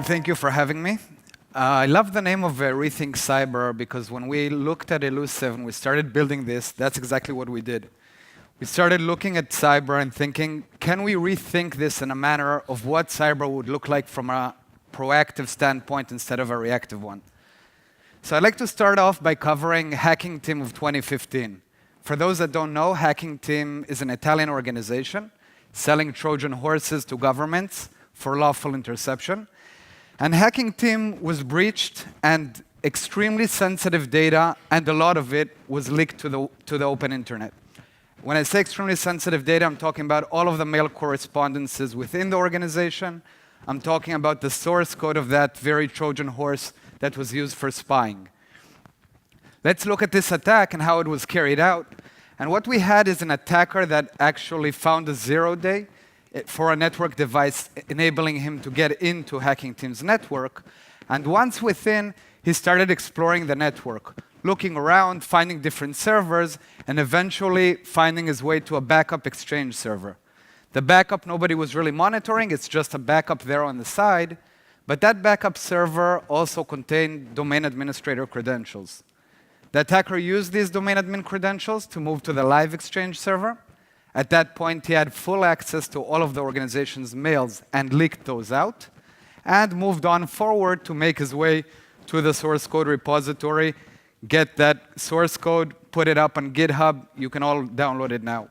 Thank you for having me. I love the name of Rethink Cyber because when we looked at illusive and we started building this, that's exactly what we did. We started looking at cyber and thinking, can we rethink this in a manner of what cyber would look like from a proactive standpoint instead of a reactive one? So I'd like to start off by covering Hacking Team of 2015. For those that don't know, Hacking Team is an Italian organization selling Trojan horses to governments for lawful interception. And Hacking Team was breached, and extremely sensitive data, and a lot of it was leaked to the open internet. When I say extremely sensitive data, I'm talking about all of the mail correspondences within the organization. I'm talking about the source code of that very Trojan horse that was used for spying. Let's look at this attack and how it was carried out. And what we had is an attacker that actually found a 0-day for a network device, enabling him to get into Hacking Team's network. And once within, he started exploring the network, looking around, finding different servers, and eventually finding his way to a backup Exchange server. The backup nobody was really monitoring, it's just a backup there on the side, but that backup server also contained domain administrator credentials. The attacker used these domain admin credentials to move to the live Exchange server. At that point, he had full access to all of the organization's mails and leaked those out, and moved on forward to make his way to the source code repository, get that source code, put it up on GitHub. You can all download it now.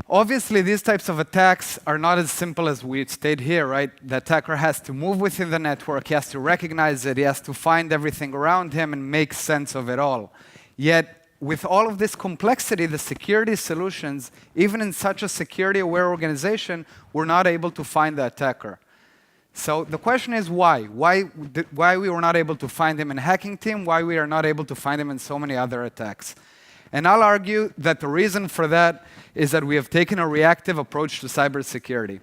Obviously, these types of attacks are not as simple as we stated here, right? The attacker has to move within the network, he has to recognize it, he has to find everything around him and make sense of it all. Yet, with all of this complexity, the security solutions, even in such a security-aware organization, were not able to find the attacker. So the question is why? Why we were not able to find him in Hacking Team, why we are not able to find him in so many other attacks. And I'll argue that the reason for that is that we have taken a reactive approach to cybersecurity.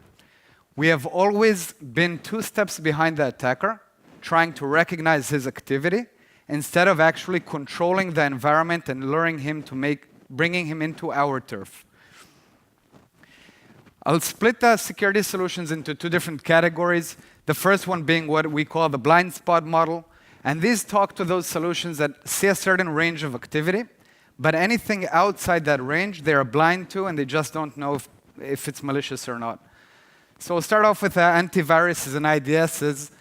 We have always been 2 steps behind the attacker, trying to recognize his activity, instead of actually controlling the environment and luring him to bringing him into our turf. I'll split the security solutions into 2 different categories. The first one being what we call the blind spot model. And these talk to those solutions that see a certain range of activity, but anything outside that range, they are blind to, and they just don't know if it's malicious or not. So we'll start off with antiviruses and IDSs.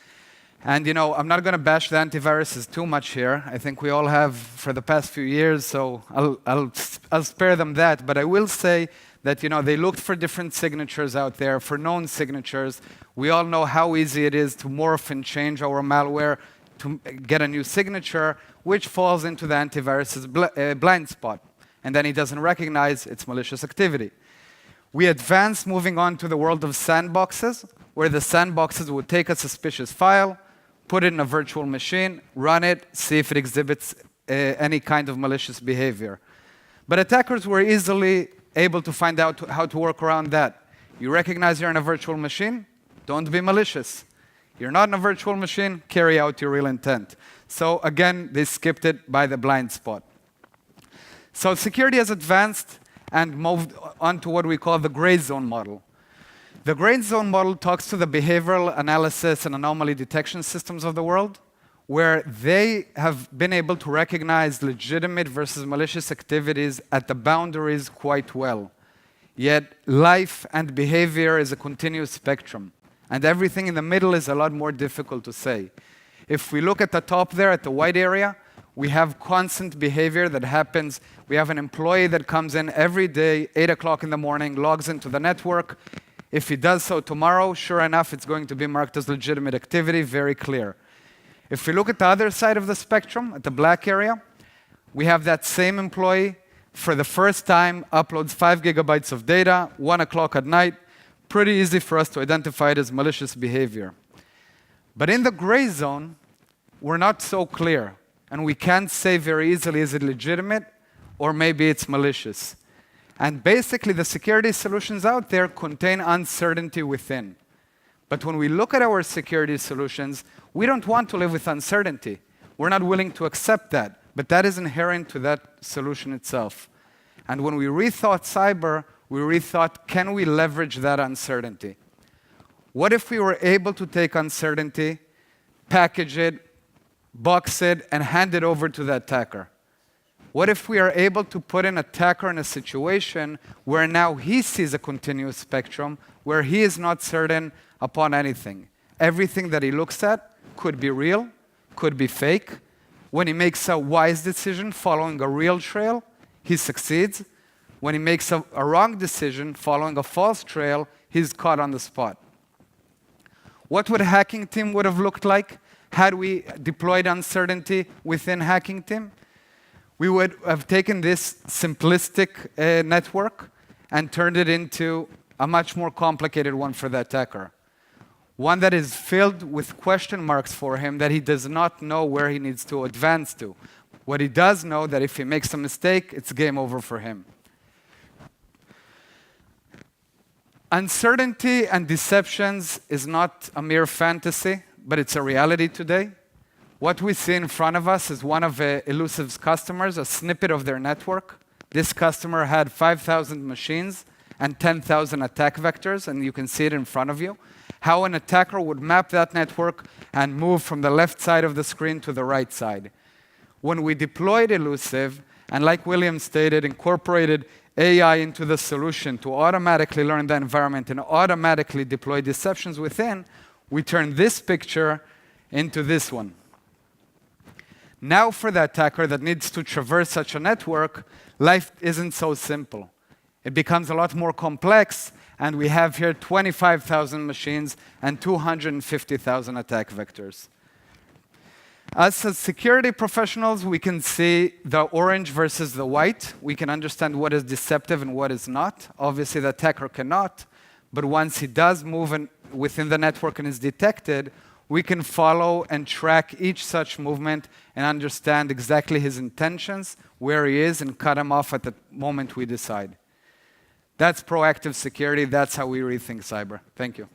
And I'm not going to bash the antiviruses too much here. I think we all have for the past few years, so I'll spare them that. But I will say that they looked for different signatures out there, for known signatures. We all know how easy it is to morph and change our malware to get a new signature, which falls into the antivirus's blind spot. And then he doesn't recognize its malicious activity. We advanced moving on to the world of sandboxes, where the sandboxes would take a suspicious file, put it in a virtual machine, run it, see if it exhibits any kind of malicious behavior. But attackers were easily able to find out how to work around that. You recognize you're in a virtual machine? Don't be malicious. You're not in a virtual machine? Carry out your real intent. So again, they skipped it by the blind spot. So security has advanced and moved on to what we call the gray zone model. The gray zone model talks to the behavioral analysis and anomaly detection systems of the world, where they have been able to recognize legitimate versus malicious activities at the boundaries quite well. Yet life and behavior is a continuous spectrum, and everything in the middle is a lot more difficult to say. If we look at the top there, at the white area, we have constant behavior that happens. We have an employee that comes in every day, 8 o'clock in the morning, logs into the network. If he does so tomorrow, sure enough, it's going to be marked as legitimate activity, very clear. If we look at the other side of the spectrum, at the black area, we have that same employee, for the first time, uploads 5 gigabytes of data, 1 o'clock at night. Pretty easy for us to identify it as malicious behavior. But in the gray zone, we're not so clear, and we can't say very easily, is it legitimate, or maybe it's malicious. And basically, the security solutions out there contain uncertainty within. But when we look at our security solutions, we don't want to live with uncertainty. We're not willing to accept that, but that is inherent to that solution itself. And when we rethought cyber, we rethought, can we leverage that uncertainty? What if we were able to take uncertainty, package it, box it, and hand it over to the attacker? What if we are able to put an attacker in a situation where now he sees a continuous spectrum, where he is not certain upon anything? Everything that he looks at could be real, could be fake. When he makes a wise decision following a real trail, he succeeds. When he makes a wrong decision following a false trail, he's caught on the spot. What would a hacking team would have looked like had we deployed uncertainty within hacking team? We would have taken this simplistic network and turned it into a much more complicated one for the attacker. One that is filled with question marks for him that he does not know where he needs to advance to. What he does know that if he makes a mistake, it's game over for him. Uncertainty and deceptions is not a mere fantasy, but it's a reality today. What we see in front of us is one of Illusive's customers, a snippet of their network. This customer had 5,000 machines and 10,000 attack vectors, and you can see it in front of you. How an attacker would map that network and move from the left side of the screen to the right side. When we deployed Illusive, and like William stated, incorporated AI into the solution to automatically learn the environment and automatically deploy deceptions within, we turned this picture into this one. Now for the attacker that needs to traverse such a network, life isn't so simple. It becomes a lot more complex, and we have here 25,000 machines and 250,000 attack vectors. As security professionals, we can see the orange versus the white. We can understand what is deceptive and what is not. Obviously, the attacker cannot, but once he does move within the network and is detected, we can follow and track each such movement and understand exactly his intentions, where he is, and cut him off at the moment we decide. That's proactive security. That's how we rethink cyber. Thank you.